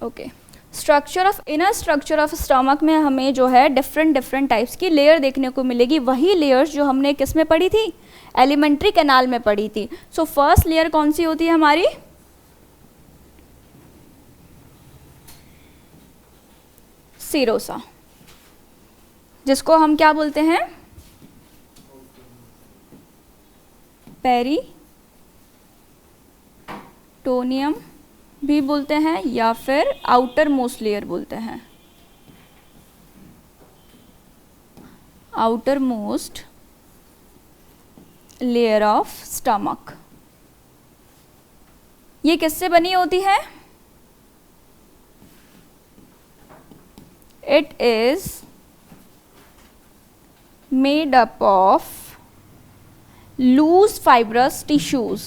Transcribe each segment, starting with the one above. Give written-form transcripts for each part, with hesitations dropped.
Okay, structure of inner structure of stomach में हमें जो है डिफरेंट टाइप्स की लेयर देखने को मिलेगी, वही लेयर्स जो हमने किस में पढ़ी थी, एलिमेंट्री कैनाल में पढ़ी थी। सो फर्स्ट लेयर कौन सी होती है हमारी, सीरोसा, जिसको हम क्या बोलते हैं, पेरिटोनियम भी बोलते हैं या फिर आउटर मोस्ट लेयर बोलते हैं, outer most layer of stomach. ये किससे बनी होती है, it is made up of loose fibrous tissues.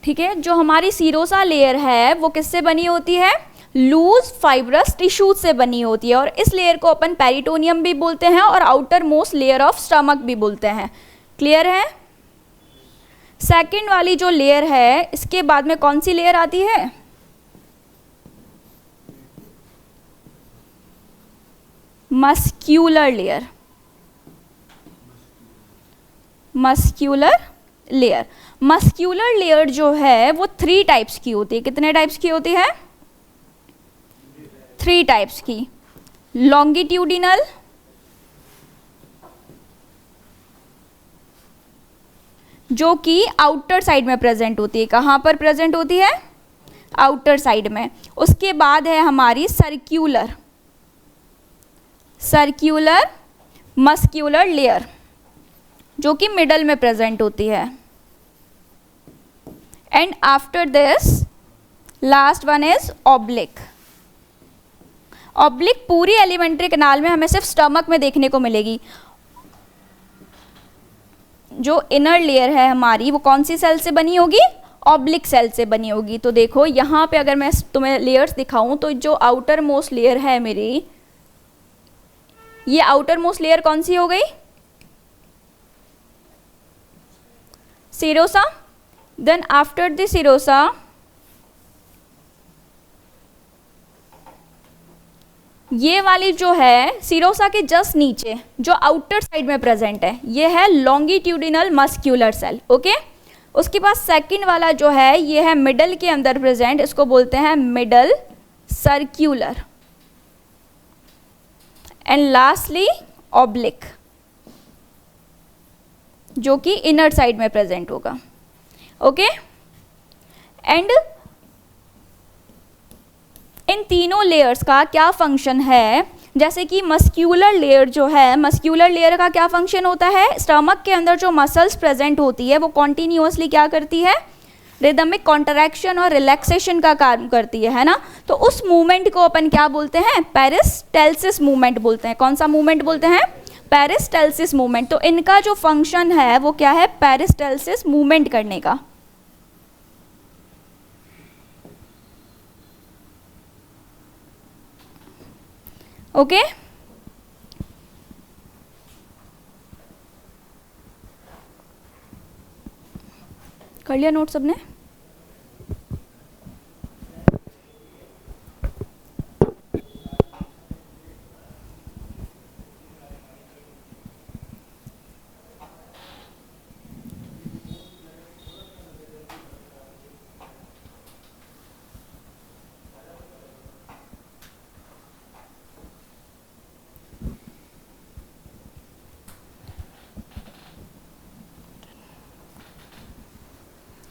ठीक है, जो हमारी सीरोसा लेयर है वो किससे बनी होती है, लूज फाइब्रस टिश्यूज से बनी होती है, और इस लेयर को अपन पेरिटोनियम भी बोलते हैं और outer most layer of stomach भी बोलते हैं। क्लियर है। सेकंड वाली जो लेयर है, इसके बाद में कौन सी लेयर आती है, muscular layer. Muscular layer, muscular layer जो है वो 3 टाइप्स की होती है। कितने टाइप्स की होती है, 3 टाइप्स की। लॉन्गिट्यूडिनल, जो कि आउटर साइड में प्रेजेंट होती है। कहाँ पर प्रेजेंट होती है, आउटर साइड में। उसके बाद है हमारी सर्क्यूलर, सर्क्यूलर मस्क्यूलर लेयर, जो कि मिडल में प्रेजेंट होती है। And after this last one is oblique. Oblique पूरी एलिमेंट्री कैनाल में हमें सिर्फ स्टमक में देखने को मिलेगी। जो इनर लेयर है हमारी वो कौन सी सेल से बनी होगी, ऑब्लिक सेल से बनी होगी। तो देखो यहाँ पे अगर मैं तुम्हें लेयर्स दिखाऊं तो जो आउटर मोस्ट लेयर है मेरी, ये आउटर मोस्ट लेयर कौन सी हो गई, serosa. Then after the serosa ये वाली जो है सीरोसा के जस्ट नीचे जो आउटर साइड में प्रेजेंट है, ये है लॉन्गिट्यूडिनल मस्क्यूलर सेल। ओके, उसके बाद सेकंड वाला जो है ये है मिडल के अंदर प्रेजेंट, इसको बोलते हैं middle circular. And lastly oblique, जो कि इनर साइड में प्रेजेंट होगा। ओके, एंड इन तीनों लेयर्स का क्या फंक्शन है, जैसे कि मस्क्यूलर लेयर जो है, मस्क्यूलर लेयर का क्या फंक्शन होता है, स्टमक के अंदर जो मसल्स प्रेजेंट होती है वो कॉन्टिन्यूसली क्या करती है, रिदमिक कॉन्ट्रैक्शन और रिलैक्सेशन का काम करती है ना। तो उस मूवमेंट को अपन क्या बोलते हैं, पेरिस्टाल्सिस मूवमेंट बोलते हैं। कौन सा मूवमेंट बोलते हैं, पेरिस्टाल्सिस मूवमेंट। तो इनका जो फंक्शन है वो क्या है, पेरिस्टाल्सिस मूवमेंट करने का। ओके, कर लिया नोट सबने।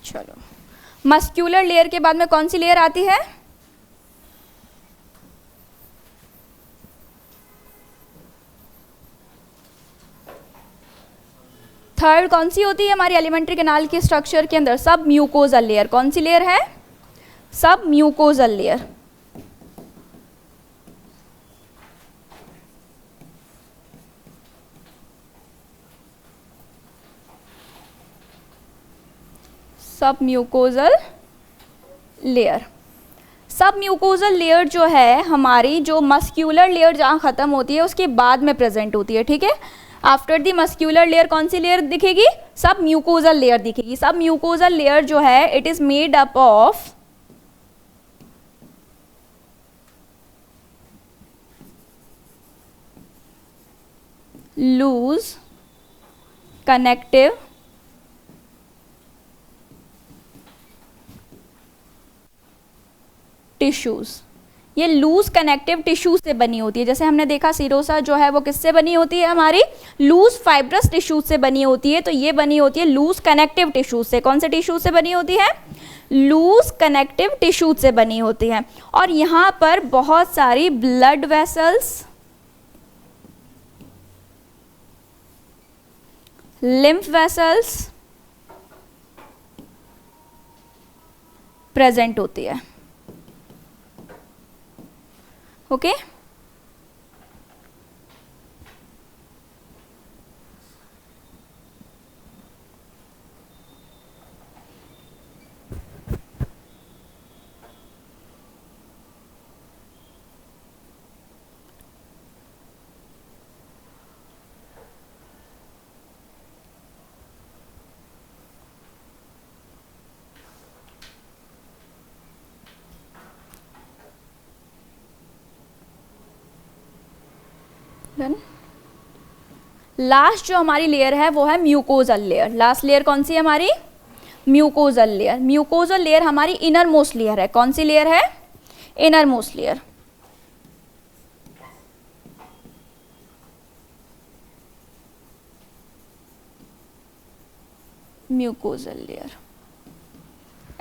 चलो, मस्क्यूलर लेयर के बाद में कौन सी लेयर आती है, थर्ड कौन सी होती है हमारी एलिमेंट्री कैनाल के स्ट्रक्चर के अंदर, सब म्यूकोजल लेयर। कौन सी लेयर है, सब म्यूकोजल लेयर। सब म्यूकोजल लेयर। सब म्यूकोजल लेयर जो है हमारी, जो मस्क्यूलर लेयर जहाँ ख़त्म होती है उसके बाद में प्रेजेंट होती है, ठीक है। आफ्टर द मस्क्यूलर लेयर कौन सी लेयर दिखेगी? सब म्यूकोजल लेयर दिखेगी। सब म्यूकोजल लेयर जो है it is made up of loose connective tissues. ये लूज कनेक्टिव टिश्यू से बनी होती है। जैसे हमने देखा सीरोसा जो है वो किससे बनी होती है? हमारी लूज फाइब्रस टिश्यू से बनी होती है। तो ये बनी होती है लूज कनेक्टिव टिश्यू से। कौन से टिश्यू से बनी होती है? लूज कनेक्टिव टिश्यू से बनी होती है। और यहाँ पर बहुत सारी blood vessels, lymph vessels present होती है। ओके लास्ट जो हमारी लेयर है वो है म्यूकोजल लेयर। लास्ट लेयर कौन सी है हमारी? Mucosal layer. म्यूकोजल लेयर हमारी इनर मोस्ट लेयर है। कौन सी लेयर है? Inner most layer. Mucosal layer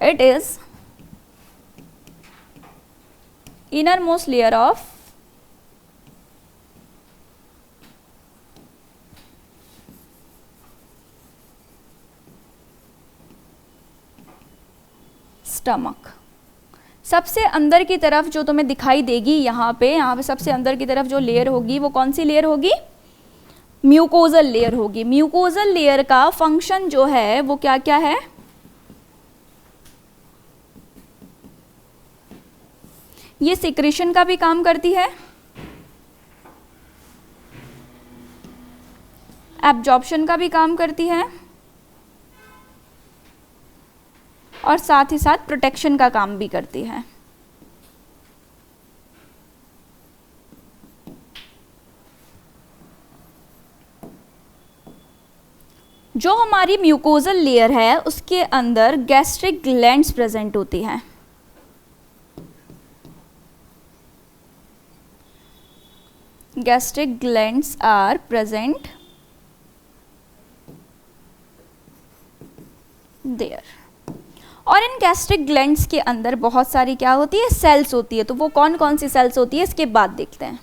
it is inner most layer of stomach. सबसे अंदर की तरफ जो तुम्हें दिखाई देगी यहाँ पे सबसे अंदर की तरफ जो लेयर होगी वो कौन सी लेयर होगी? म्यूकोजल लेयर होगी। म्यूकोजल लेयर का फंक्शन जो है वो क्या क्या है? ये सिक्रेशन का भी काम करती है, एब्जॉर्प्शन का भी काम करती है और साथ ही साथ प्रोटेक्शन का काम भी करती है। जो हमारी म्यूकोजल लेयर है उसके अंदर गैस्ट्रिक ग्लैंड्स प्रेजेंट होती हैं। Gastric glands are present there. और इन गैस्ट्रिक ग्लैंड्स के अंदर बहुत सारी क्या होती है? सेल्स होती है। तो वो कौन कौन सी सेल्स होती है इसके बाद देखते हैं।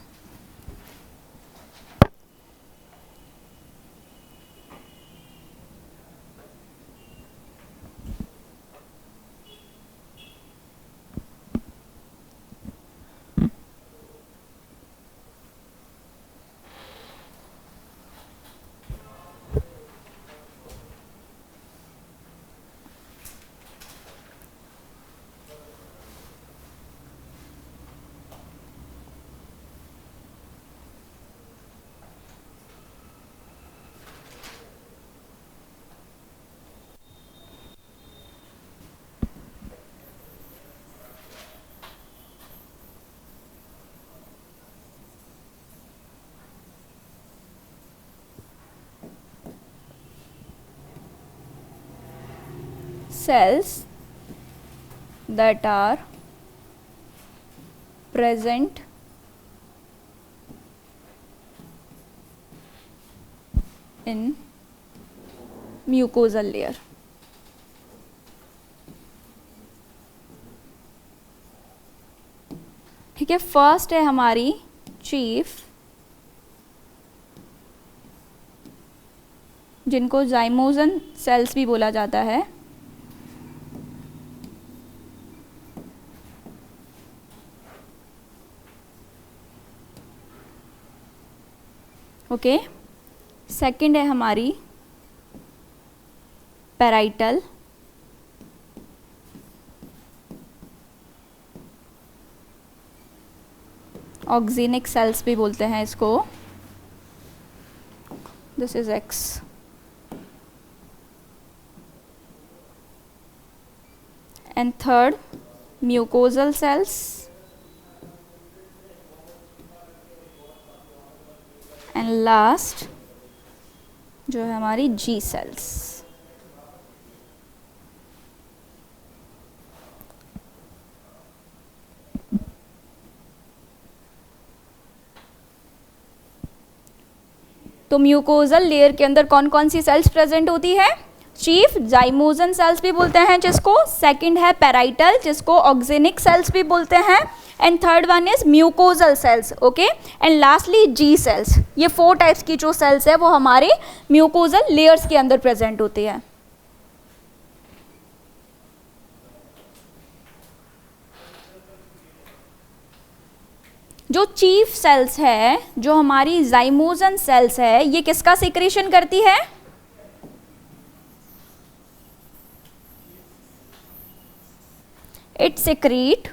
cells that are present in mucosal layer। ठीक है, फर्स्ट है हमारी चीफ, जिनको जाइमोजन सेल्स भी बोला जाता है। ओके, सेकंड है हमारी पैराइटल, ऑक्सीनिक सेल्स भी बोलते हैं इसको, this is X. And third mucosal cells, and last जो है हमारी जी सेल्स। तो म्यूकोजल लेयर के अंदर कौन कौन सी सेल्स प्रेजेंट होती है? चीफ जाइमोजन सेल्स भी बोलते हैं जिसको, सेकंड है पैराइटल जिसको ऑक्सीनिक सेल्स भी बोलते हैं, and third one is mucosal cells, okay, and lastly G cells. ये 4 टाइप्स की जो सेल्स है वो हमारे म्यूकोजल लेयर्स के अंदर प्रेजेंट होती है। जो चीफ सेल्स है, जो हमारी जाइमोजन सेल्स है, ये किसका सिक्रेशन करती है? It secrete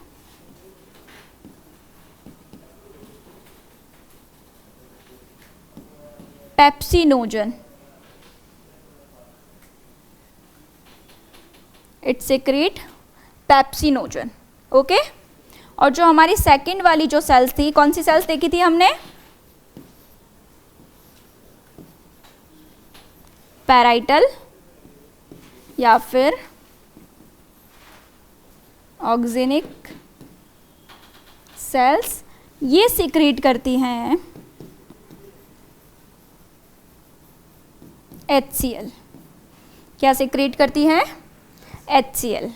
pepsinogen, it secrete pepsinogen, okay. और जो हमारी सेकंड वाली जो सेल्स थी, कौन सी सेल्स देखी थी हमने? पैराइटल या फिर ऑक्सीनिक सेल्स, ये सिक्रीट करती हैं HCl। क्या सिक्रीट करती हैं? HCl।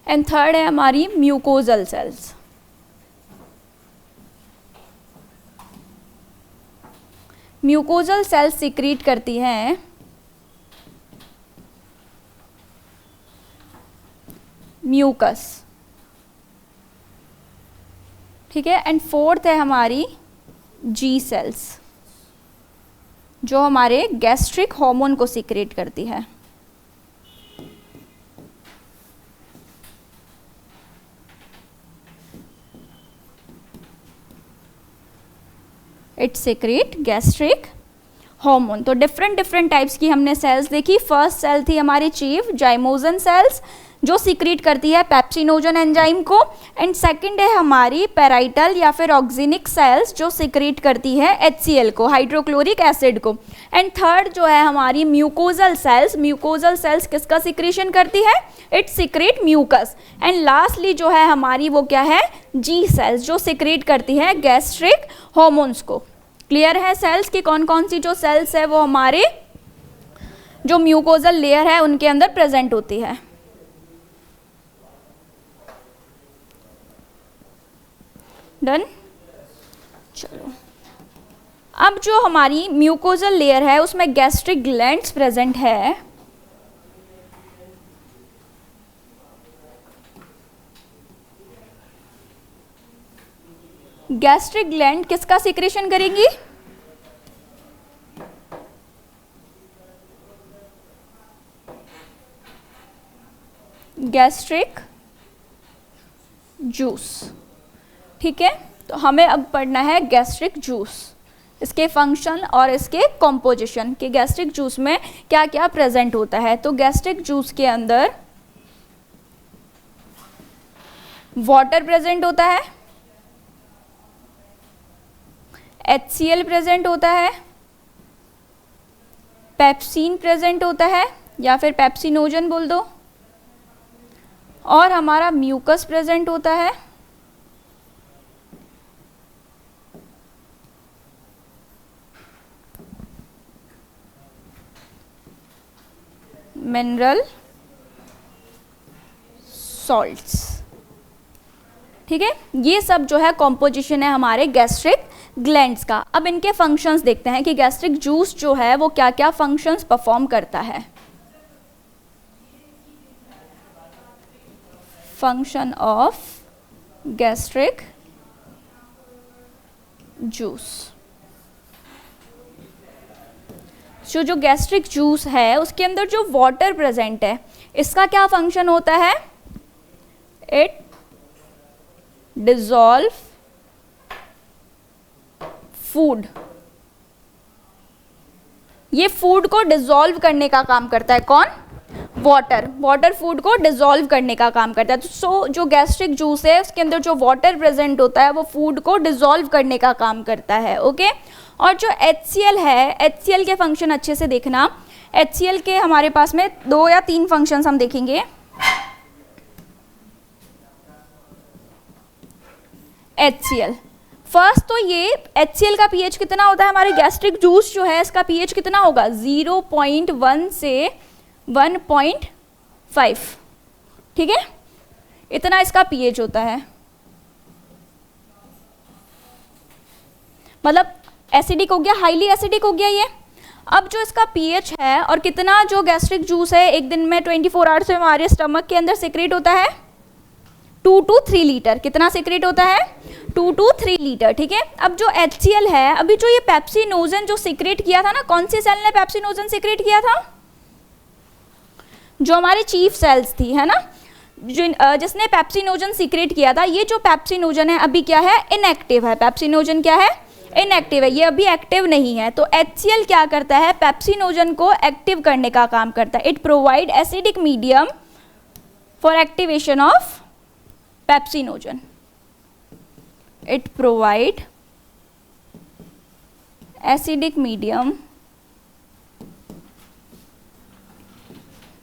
एंड थर्ड है हमारी mucosal cells. Mucosal cells secrete करती हैं म्यूकस, ठीक है। एंड फोर्थ है हमारी जी सेल्स जो हमारे गैस्ट्रिक हार्मोन को सिक्रेट करती है। It secrete gastric hormone. तो डिफरेंट टाइप्स की हमने सेल्स देखी। फर्स्ट सेल थी हमारी चीफ जाइमोजन सेल्स जो सिक्रीट करती है पेप्सिनोजन एंजाइम को, एंड सेकंड है हमारी पैराइटल या फिर ऑक्सीनिक सेल्स जो सिक्रीट करती है HCl को, हाइड्रोक्लोरिक एसिड को, एंड थर्ड जो है हमारी म्यूकोजल सेल्स। म्यूकोजल सेल्स किसका सिक्रीशन करती है? It secrete mucus. And lastly जो है हमारी वो क्या है? जी सेल्स जो सिक्रीट करती है गैस्ट्रिक हॉर्मोन्स को। क्लियर है सेल्स की कौन कौन सी जो सेल्स है वो हमारे जो म्यूकोजल लेयर है उनके अंदर प्रेजेंट होती है। डन। चलो अब जो हमारी म्यूकोजल लेयर है उसमें गैस्ट्रिक ग्लैंड्स प्रेजेंट है। गैस्ट्रिक ग्लैंड किसका सिक्रेशन करेंगी? गैस्ट्रिक जूस, ठीक है। तो हमें अब पढ़ना है गैस्ट्रिक जूस, इसके फंक्शन और इसके कॉम्पोजिशन कि गैस्ट्रिक जूस में क्या क्या प्रेजेंट होता है। तो गैस्ट्रिक जूस के अंदर वाटर प्रेजेंट होता है, HCl प्रेजेंट होता है, पेप्सिन प्रेजेंट होता है या फिर पेप्सिनोजन बोल दो, और हमारा म्यूकस प्रेजेंट होता है, मिनरल सॉल्ट्स, ठीक है। ये सब जो है कॉम्पोजिशन है हमारे गैस्ट्रिक ग्लैंड्स का। अब इनके फंक्शंस देखते हैं कि गैस्ट्रिक जूस जो है वो क्या क्या फंक्शंस परफॉर्म करता है। Function of gastric juice. जो गैस्ट्रिक जूस है उसके अंदर जो वाटर प्रेजेंट है, इसका क्या फंक्शन होता है? It dissolve food. ये फूड को डिसॉल्व करने का काम करता है। कौन? वाटर। वाटर फूड को डिसॉल्व करने का काम करता है। तो जो गैस्ट्रिक जूस है उसके अंदर जो वाटर प्रेजेंट होता है वो फूड को डिसॉल्व करने का काम करता है। ओके। और जो HCl है, HCl के फंक्शन अच्छे से देखना। HCl के हमारे पास में 2 या 3 फंक्शंस हम देखेंगे। HCl फर्स्ट, तो ये HCl का pH कितना होता है? हमारे गैस्ट्रिक जूस जो है इसका pH कितना होगा? 0.1 से 1.5। ठीक है, इतना इसका pH होता है। मतलब एसिडिक हो गया, हाईली एसिडिक हो गया ये। अब जो इसका pH है और कितना जो गैस्ट्रिक जूस है एक दिन में 24 आवर्स में हमारे स्टमक के अंदर सिक्रेट होता है 2 to 3 लीटर। कितना सिक्रेट होता है? 2 to 3 लीटर। ठीक है। अब जो HCl है, अभी जो ये पेप्सिनोजन जो सिक्रेट किया था ना, कौन सी सेल ने पेप्सिनोजन सिक्रेट किया था? जो हमारे चीफ सेल्स थी, है ना, जिसने पेप्सिनोजन सिक्रेट किया था। ये जो पेप्सिनोजन है अभी क्या है? इनएक्टिव है। पेप्सिनोजन क्या है? इनएक्टिव है, ये अभी एक्टिव नहीं है। तो HCl क्या करता है? पेप्सिनोजन को एक्टिव करने का काम करता है। It provide acidic medium for activation of pepsinogen. It provide acidic medium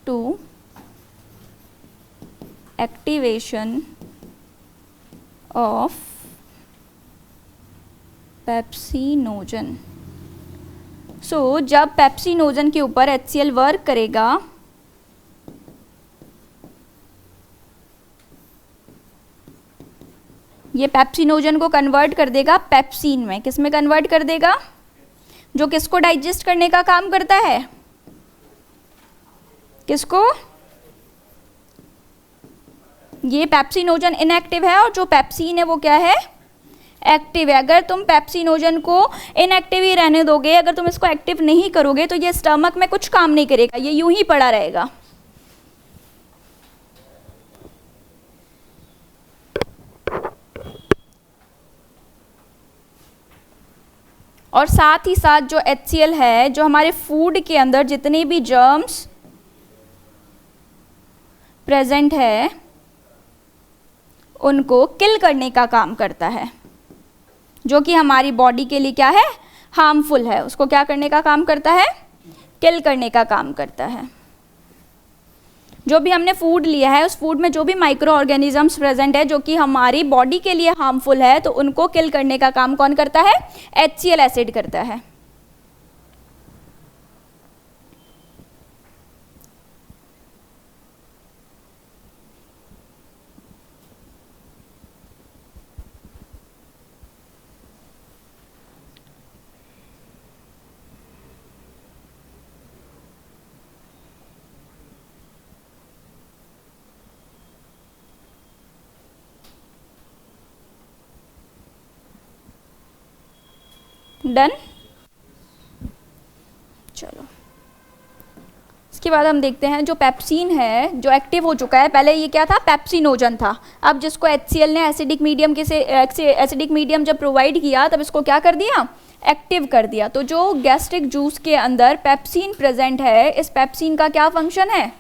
to activation of pepsinogen. So जब पेप्सिनोजन के ऊपर HCl वर्क करेगा ये पेप्सिनोजन को कन्वर्ट कर देगा पेप्सिन में। किस में कन्वर्ट कर देगा? जो किसको डाइजेस्ट करने का काम करता है? किसको? ये पेप्सिनोजन इनएक्टिव है और जो पेप्सिन है वो क्या है? एक्टिव है। अगर तुम पेप्सिनोजन को इनएक्टिव ही रहने दोगे, अगर तुम इसको एक्टिव नहीं करोगे तो ये स्टमक में कुछ काम नहीं करेगा, ये यूं ही पड़ा रहेगा। और साथ ही साथ जो HCl है, जो हमारे फूड के अंदर जितने भी जर्म्स प्रेजेंट है उनको किल करने का काम करता है, जो कि हमारी बॉडी के लिए क्या है? हार्मफुल है। उसको क्या करने का काम करता है? किल करने का काम करता है। जो भी हमने फूड लिया है उस फूड में जो भी माइक्रो ऑर्गेनिजम्स प्रेजेंट है जो कि हमारी बॉडी के लिए हार्मफुल है, तो उनको किल करने का काम कौन करता है? HCl एसिड करता है। डन। चलो, इसके बाद हम देखते हैं जो पेप्सिन है जो एक्टिव हो चुका है। पहले ये क्या था? पेप्सिनोजन था। अब जिसको HCl ने एसिडिक मीडियम के से एसिडिक मीडियम जब प्रोवाइड किया तब इसको क्या कर दिया? एक्टिव कर दिया। तो जो गैस्ट्रिक जूस के अंदर पेप्सिन प्रेजेंट है, इस पेप्सिन का क्या फंक्शन है?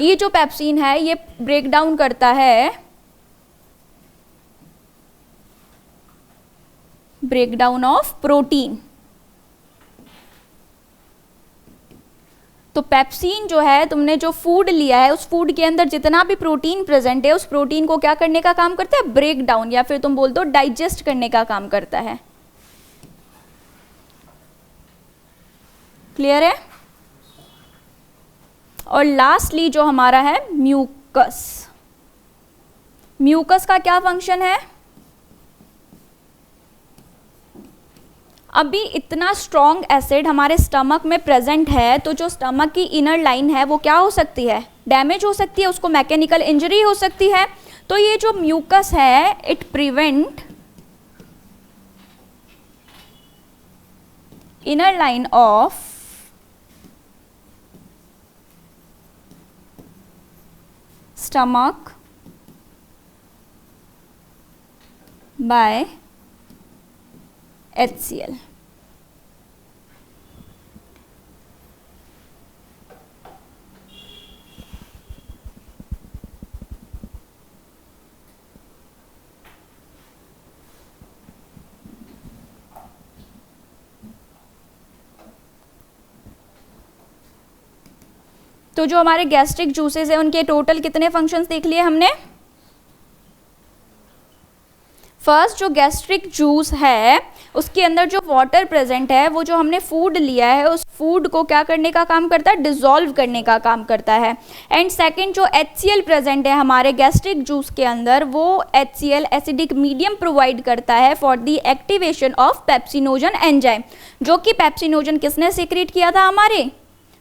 ये जो पेप्सिन है ये ब्रेक डाउन करता है ब्रेकडाउन ऑफ प्रोटीन। तो पेप्सिन जो है, तुमने जो फूड लिया है उस फूड के अंदर जितना भी प्रोटीन प्रेजेंट है उस प्रोटीन को क्या करने का काम करता है? ब्रेक डाउन, या फिर तुम बोल दो डाइजेस्ट करने का काम करता है। क्लियर है? और लास्टली जो हमारा है म्यूकस। म्यूकस का क्या फंक्शन है? अभी इतना स्ट्रॉन्ग एसिड हमारे स्टमक में प्रेजेंट है तो जो स्टमक की इनर लाइन है वो क्या हो सकती है? डैमेज हो सकती है, उसको मैकेनिकल इंजरी हो सकती है। तो ये जो म्यूकस है it prevent inner line of stomach by HCl। तो जो हमारे गैस्ट्रिक जूसेस है उनके टोटल कितने फंक्शंस देख लिए हमने। फर्स्ट जो गैस्ट्रिक जूस है उसके अंदर जो वाटर प्रेजेंट है वो जो हमने फूड लिया है उस फूड को क्या करने का काम करता है, डिसॉल्व करने का काम करता है। एंड सेकंड जो HCl प्रेजेंट है हमारे गैस्ट्रिक जूस के अंदर वो HCl एसिडिक मीडियम प्रोवाइड करता है for the activation of pepsinogen enzyme, जो कि पेप्सिनोजन किसने सीक्रेट किया था, हमारे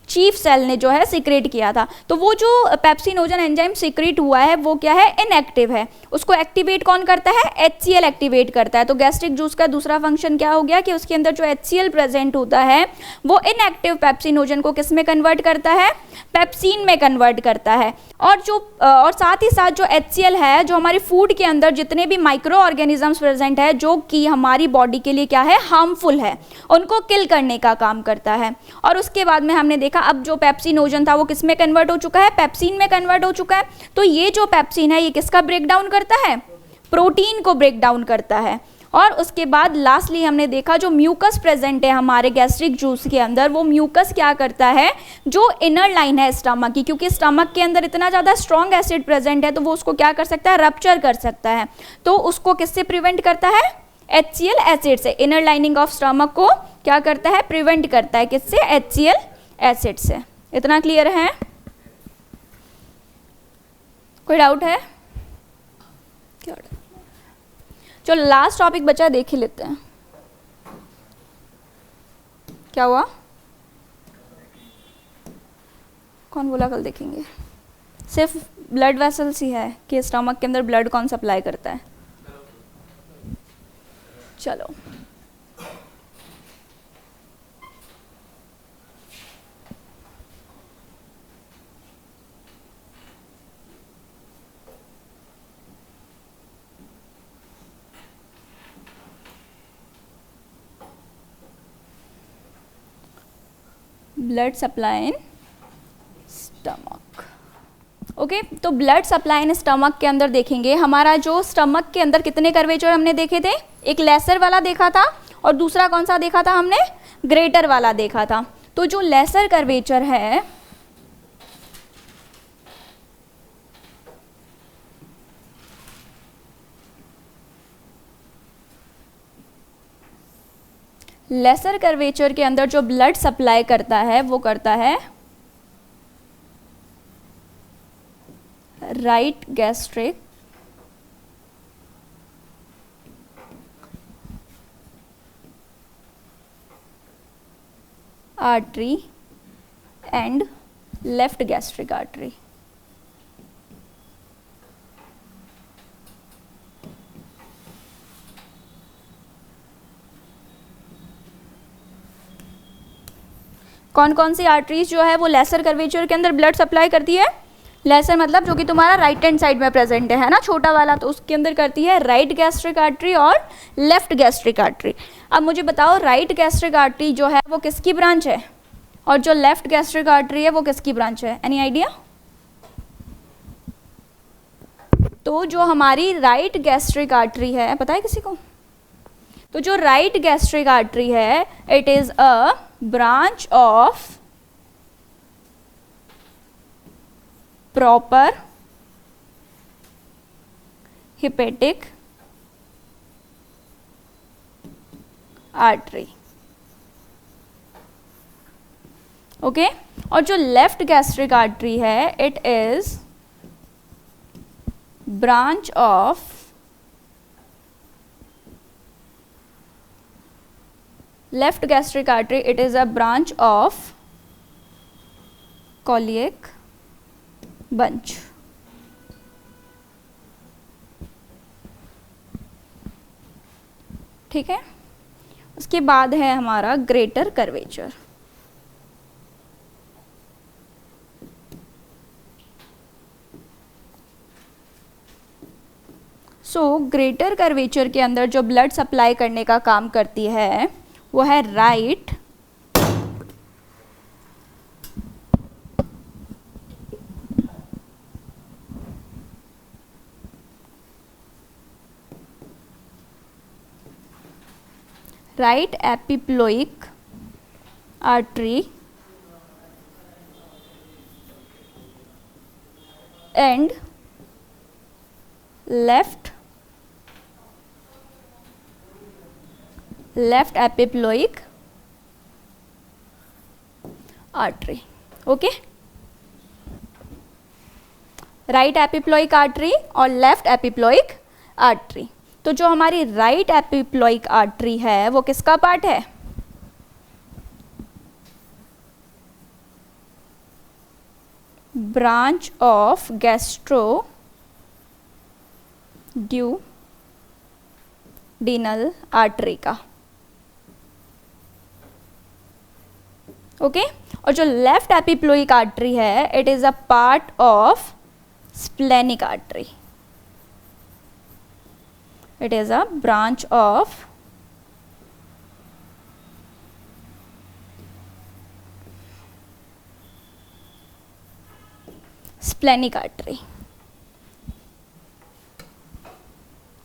चीफ सेल ने जो है सीक्रेट किया था। तो वो जो पेप्सिनोजन एंजाइम सीक्रेट हुआ है वो क्या है, इनएक्टिव है, उसको एक्टिवेट कौन करता है, HCl एक्टिवेट करता है। तो गैस्ट्रिक जूस का दूसरा फंक्शन क्या हो गया कि उसके अंदर जो HCl प्रेजेंट होता है वो इनएक्टिव पेप्सिनोजन को किस में कन्वर्ट करता है, पेप्सिन में कन्वर्ट करता है। और साथ ही साथ जो HCl है जो हमारे फूड के अंदर जितने भी माइक्रो ऑर्गेनिजम्स प्रेजेंट है जो कि हमारी बॉडी के लिए क्या है, हार्मफुल है, उनको किल करने का काम करता है। और उसके बाद में हमने देखा अब जो पेप्सिनोजन था वो किस में कन्वर्ट हो चुका है, पेप्सिन में कन्वर्ट हो चुका है। तो ये जो पेप्सिन है ये किसका ब्रेक डाउन करता है, प्रोटीन को ब्रेक डाउन करता है। और उसके बाद लास्टली हमने देखा जो म्यूकस प्रेजेंट है हमारे गैस्ट्रिक जूस के अंदर वो म्यूकस क्या करता है, जो इनर लाइन है स्टमक की, क्योंकि स्टमक के अंदर इतना ज़्यादा स्ट्रॉन्ग एसिड प्रेजेंट है तो वो उसको क्या कर सकता है, रप्चर कर सकता है। तो उसको किससे प्रिवेंट करता है, HCl एसिड से। इनर लाइनिंग ऑफ स्टमक को क्या करता है, प्रिवेंट करता है, किससे, HCl एसिड से। इतना क्लियर है, कोई डाउट है? क्या जो लास्ट टॉपिक बचा देख ही लेते हैं। क्या हुआ, कौन बोला कल देखेंगे? सिर्फ ब्लड वेसल्स ही है कि स्टमक के अंदर ब्लड कौन सप्लाई करता है। चलो blood supply in stomach. Okay, तो ब्लड सप्लाई इन स्टमक के अंदर देखेंगे हमारा जो स्टमक के अंदर कितने कर्वेचर हमने देखे थे, एक लेसर वाला देखा था और दूसरा कौन सा देखा था हमने, ग्रेटर वाला देखा था। तो जो लेसर कर्वेचर है लेसर कर्वेचर के अंदर जो ब्लड सप्लाई करता है वो करता है right gastric artery and left gastric artery. कौन कौन सी आर्टरीज जो है वो लेसर कर्वेचर के अंदर ब्लड सप्लाई करती है, लेसर मतलब जो कि तुम्हारा राइट हैंड साइड में प्रेजेंट है ना, छोटा वाला, तो उसके अंदर करती है राइट गैस्ट्रिक आर्टरी और लेफ्ट गैस्ट्रिक आर्टरी। अब मुझे बताओ राइट गैस्ट्रिक आर्टरी जो है वो किसकी ब्रांच है और जो लेफ्ट गैस्ट्रिक आर्टरी है वो किसकी ब्रांच है, एनी आइडिया? तो जो हमारी राइट गैस्ट्रिक आर्टरी है, पता है किसी को? तो जो राइट गैस्ट्रिक आर्टरी है it is a branch of proper hepatic artery. Okay, और जो लेफ्ट गैस्ट्रिक आर्टरी है it is branch of left gastric artery, it is a branch of coliac bunch. ठीक है। उसके बाद है हमारा greater curvature. So greater curvature के अंदर जो ब्लड सप्लाई करने का काम करती है वो है right epiploic artery and left epiploic artery. Okay, right epiploic artery और लेफ्ट एपिप्लोइक आर्टरी। तो जो हमारी राइट एपिप्लोइक आर्टरी है वो किसका पार्ट है? ब्रांच ऑफ गैस्ट्रोड्यूडेनल आर्टरी का। ओके, और जो लेफ्ट एपिप्लोइक आर्टरी है it is a part of splenic artery. It is a branch of splenic artery।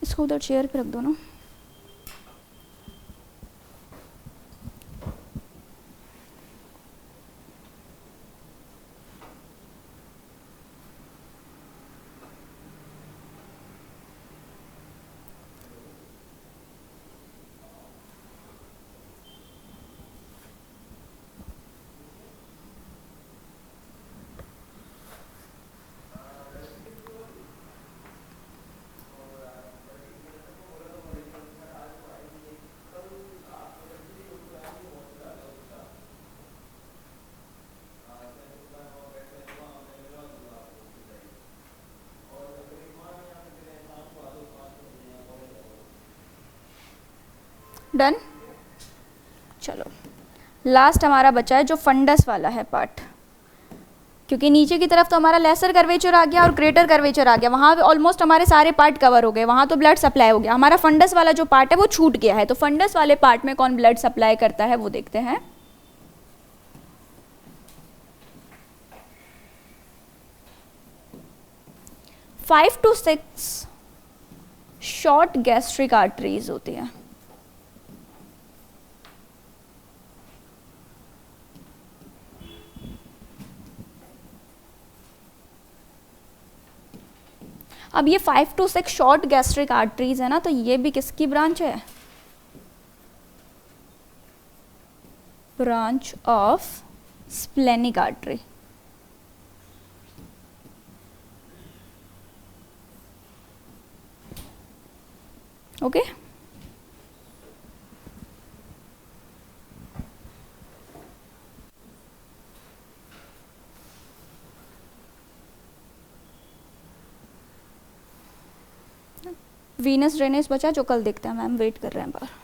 इसको उधर चेयर पे रख दो ना। डन। चलो लास्ट हमारा बचा है जो फंडस वाला है पार्ट, क्योंकि नीचे की तरफ तो हमारा लेसर कर्वेचर आ गया और ग्रेटर कर्वेचर आ गया, वहाँ ऑलमोस्ट हमारे सारे पार्ट कवर हो गए, वहाँ तो ब्लड सप्लाई हो गया। हमारा फंडस वाला जो पार्ट है वो छूट गया है। तो फंडस वाले पार्ट में कौन ब्लड सप्लाई करता है वो देखते हैं। Five to six short gastric arteries होती है। अब ये 5 to 6 शॉर्ट गैस्ट्रिक आर्टरीज है ना, तो ये भी किसकी ब्रांच है? Branch of splenic artery. Okay, Venus drainage बचा जो कल देखते हैं मैम, वेट कर रहे हैं बाहर।